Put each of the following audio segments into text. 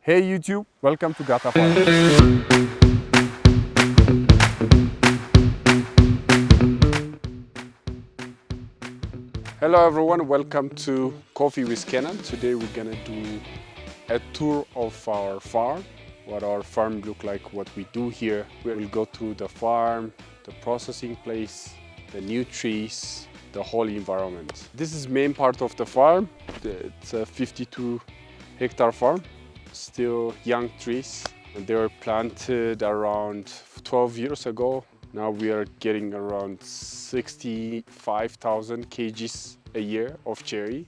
Hey YouTube, welcome to Gatta Farm. Hello everyone, welcome to Coffee with Kenan. Today we're gonna do a tour of our farm, what our farm look like, what we do here. We'll go through the farm, the processing place, the new trees, the whole environment. This is main part of the farm. It's a 52-hectare farm. Still young trees. They were planted around 12 years ago. Now we are getting around 65,000 kgs a year of cherry.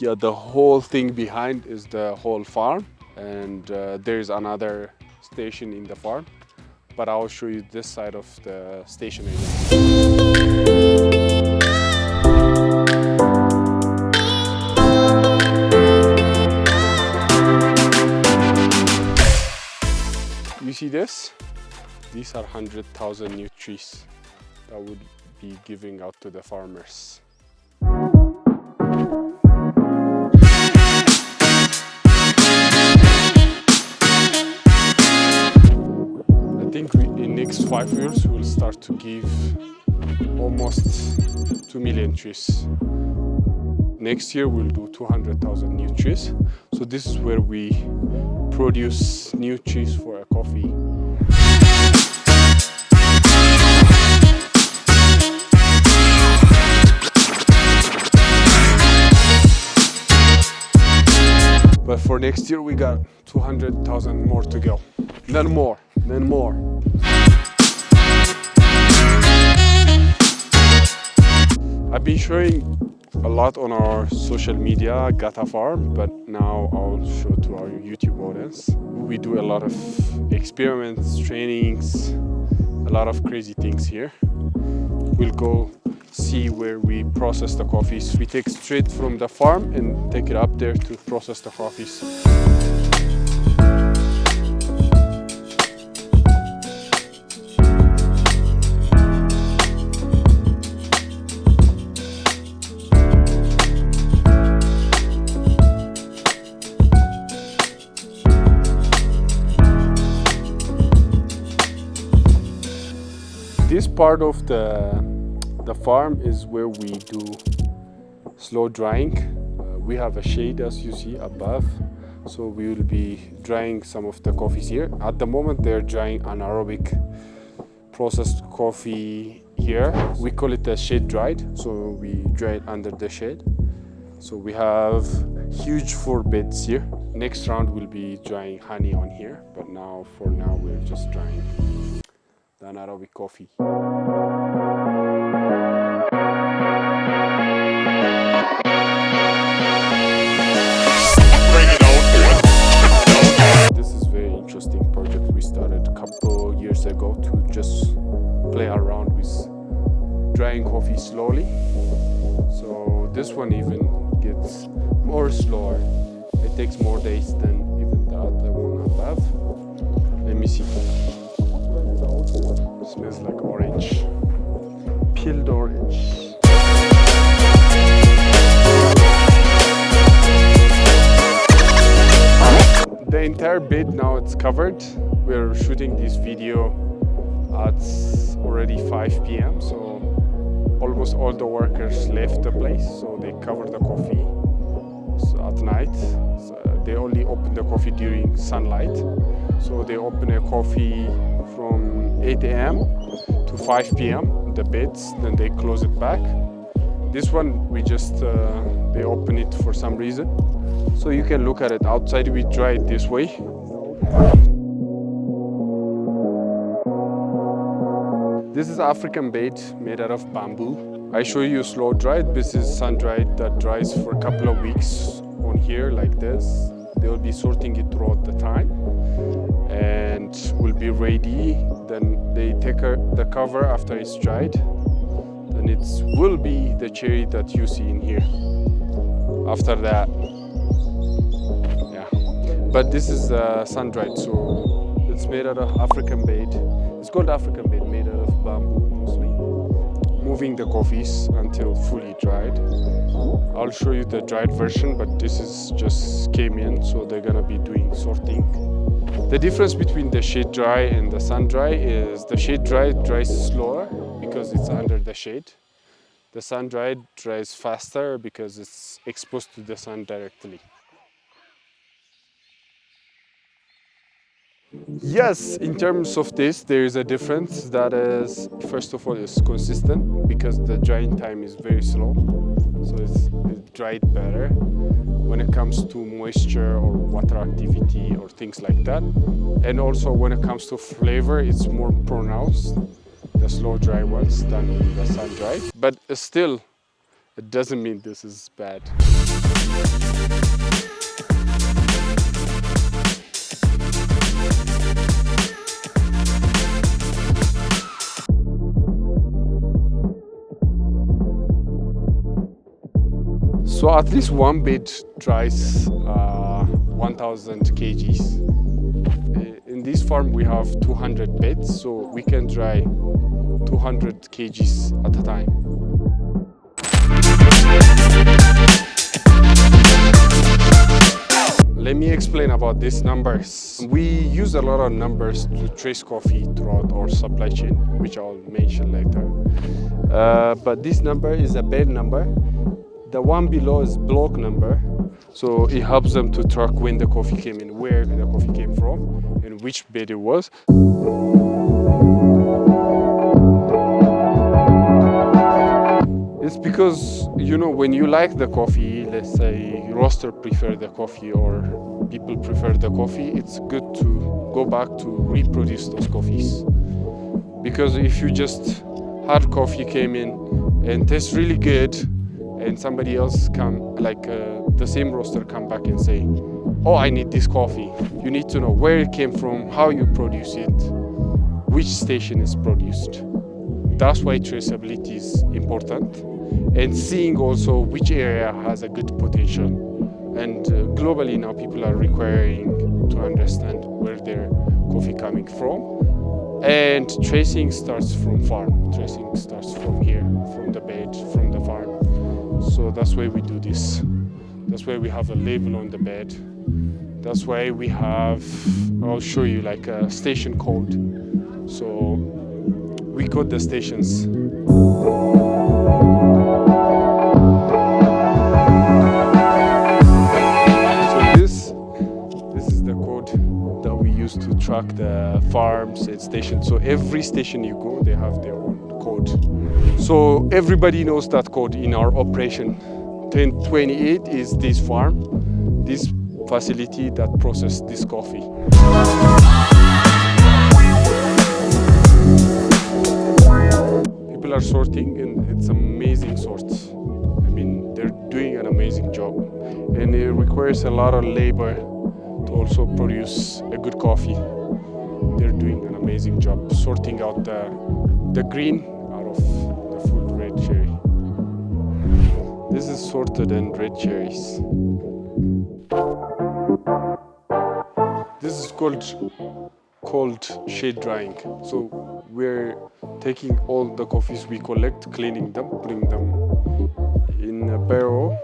Yeah, the whole thing behind is the whole farm, and there's another station in the farm, but I'll show you this side of the station again. You see this? These are 100,000 new trees that would be giving out to the farmers. I think in next 5 years we'll start to give almost 2 million trees. Next year we'll do 200,000 new trees. So this is where we produce new trees for a coffee. But for next year we got 200,000 more to go. Then more. I've been showing a lot on our social media, Gatta Farm, but now I'll show to our YouTube audience. We do a lot of experiments, trainings, a lot of crazy things here. We'll go see where we process the coffees. We take straight from the farm and take it up there to process the coffees. This part of the farm is where we do slow drying. We have a shade, as you see above, so we will be drying some of the coffees here. At the moment they're drying anaerobic processed coffee here. We call it a shade dried, so we dry it under the shade. So we have huge 4 beds here. Next round we'll be drying honey on here, but for now we're just drying the anaerobic coffee. This is a very interesting project we started a couple years ago to just play around with drying coffee slowly. So this one even gets more slower. It takes more days than even the other one above. Let me see. It smells like orange. Peeled orange. The entire bed now it's covered. We're shooting this video at already 5 p.m. so almost all the workers left the place, so they cover the coffee at night. So they only open the coffee during sunlight. So they open a coffee from 8 a.m. to 5 p.m. the beds, then they close it back. This one we just they open it for some reason, so you can look at it outside. We dry it this way. This is African bed made out of bamboo. I show you slow dried. This is sun dried that dries for a couple of weeks on here like this. They will be sorting it throughout the time and will be ready. Then they take the cover after it's dried. Then it will be the cherry that you see in here. After that, yeah. But this is sun dried, so it's made out of African bed. It's called African bed, made out of bamboo mostly. moving the coffees until fully dried. I'll show you the dried version, but this is just came in, so they're gonna be doing sorting. The difference between the shade dry and the sun dry is the shade dry dries slower because it's under the shade. The sun dried dries faster because it's exposed to the sun directly. Yes, in terms of this, there is a difference that is, first of all, is consistent because the drying time is very slow, so it's dried better when it comes to moisture or water activity or things like that. And also when it comes to flavor, it's more pronounced, the slow dry ones, than the sun dry. But still, it doesn't mean this is bad. So at least one bed dries 1,000 kgs. In this farm we have 200 beds, so we can dry 200 kgs at a time. Let me explain about these numbers. We use a lot of numbers to trace coffee throughout our supply chain, which I'll mention later. But this number is a bed number. The one below is block number, so it helps them to track when the coffee came in, where the coffee came from, and which bed it was. It's because, you know, when you like the coffee, let's say roaster prefer the coffee or people prefer the coffee, it's good to go back to reproduce those coffees. Because if you just had coffee came in and tastes really good, and somebody else come, like the same roaster come back and say, oh, I need this coffee. You need to know where it came from, how you produce it, which station is produced. That's why traceability is important. And seeing also which area has a good potential. And globally now people are requiring to understand where their coffee coming from. And tracing starts from farm. Tracing starts from here, from the bed, from the farm. So that's why we do this. That's why we have a label on the bed. That's why we have, I'll show you like a station code. So we code the stations. So this is the code that we use to track the farms and stations. So every station you go, they have their own code. So everybody knows that code in our operation. 1028 is this farm, this facility that processes this coffee. People are sorting and it's amazing sorts. I mean, they're doing an amazing job. And it requires a lot of labor to also produce a good coffee. They're doing an amazing job sorting out the green out of the full red cherry. This is sorted and red cherries. This is called shade drying. So we're taking all the coffees we collect, cleaning them, putting them in a barrel,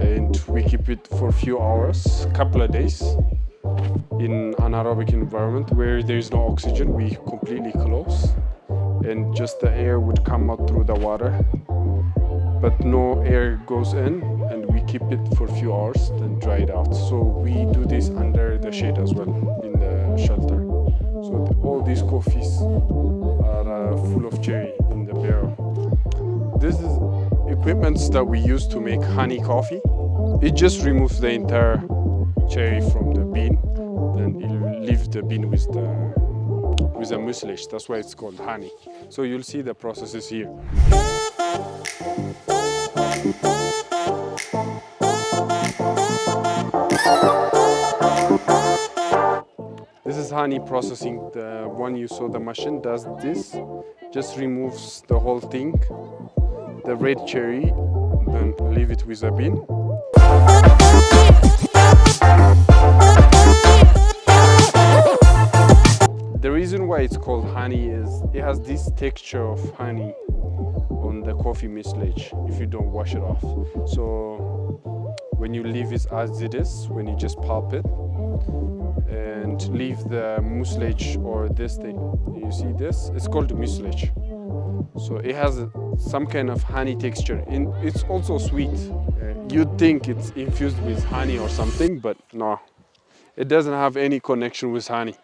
and we keep it for a few hours, couple of days, in anaerobic environment where there is no oxygen. We completely close, and just the air would come out through the water, but no air goes in, and we keep it for a few hours, then dry it out. So we do this under the shade as well, in the shelter. So all these coffees are full of cherry in the barrel. This is equipment that we use to make honey coffee. It just removes the entire cherry from the bean, then it leaves the bean with a mucilage. That's why it's called honey. So you'll see the processes here. This is honey processing. The one you saw, the machine does this, just removes the whole thing, the red cherry, then leave it with a bean. The reason why it's called honey is it has this texture of honey on the coffee mucilage if you don't wash it off. So when you leave it as it is, when you just pulp it and leave the mucilage or this thing, you see this? It's called the mucilage. So it has some kind of honey texture. It's also sweet. You'd think it's infused with honey or something, but no, it doesn't have any connection with honey.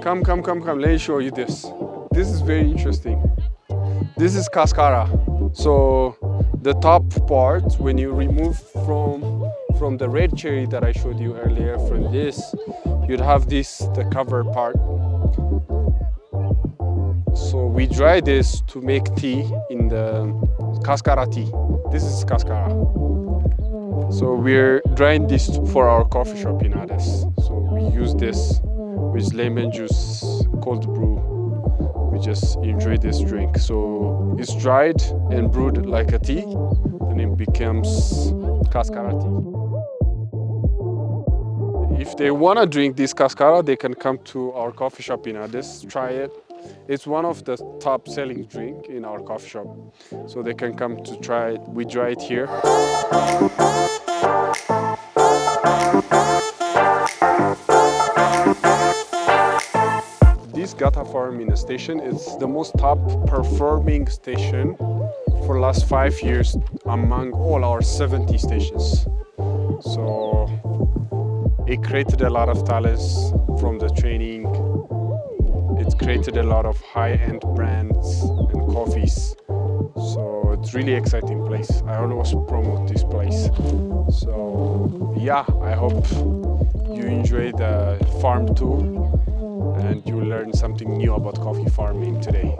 Come, let me show you this. This is very interesting. This is cascara. So the top part, when you remove from the red cherry that I showed you earlier, from this, you'd have this, the cover part. So we dry this to make tea in the cascara tea. This is cascara. So we're drying this for our coffee shop in Addis. So we use this with lemon juice, cold brew. We just enjoy this drink. So it's dried and brewed like a tea, and it becomes cascara tea. If they want to drink this cascara, they can come to our coffee shop in Addis, try it. It's one of the top selling drink in our coffee shop. So they can come to try it. We dry it here. This Gatta Farm in a station is the most top performing station for last 5 years among all our 70 stations. So it created a lot of talents from the training. It created a lot of high-end brands and coffees. So it's really exciting place. I always promote this place. So yeah, I hope you enjoy the farm tour and you learn something new about coffee farming today.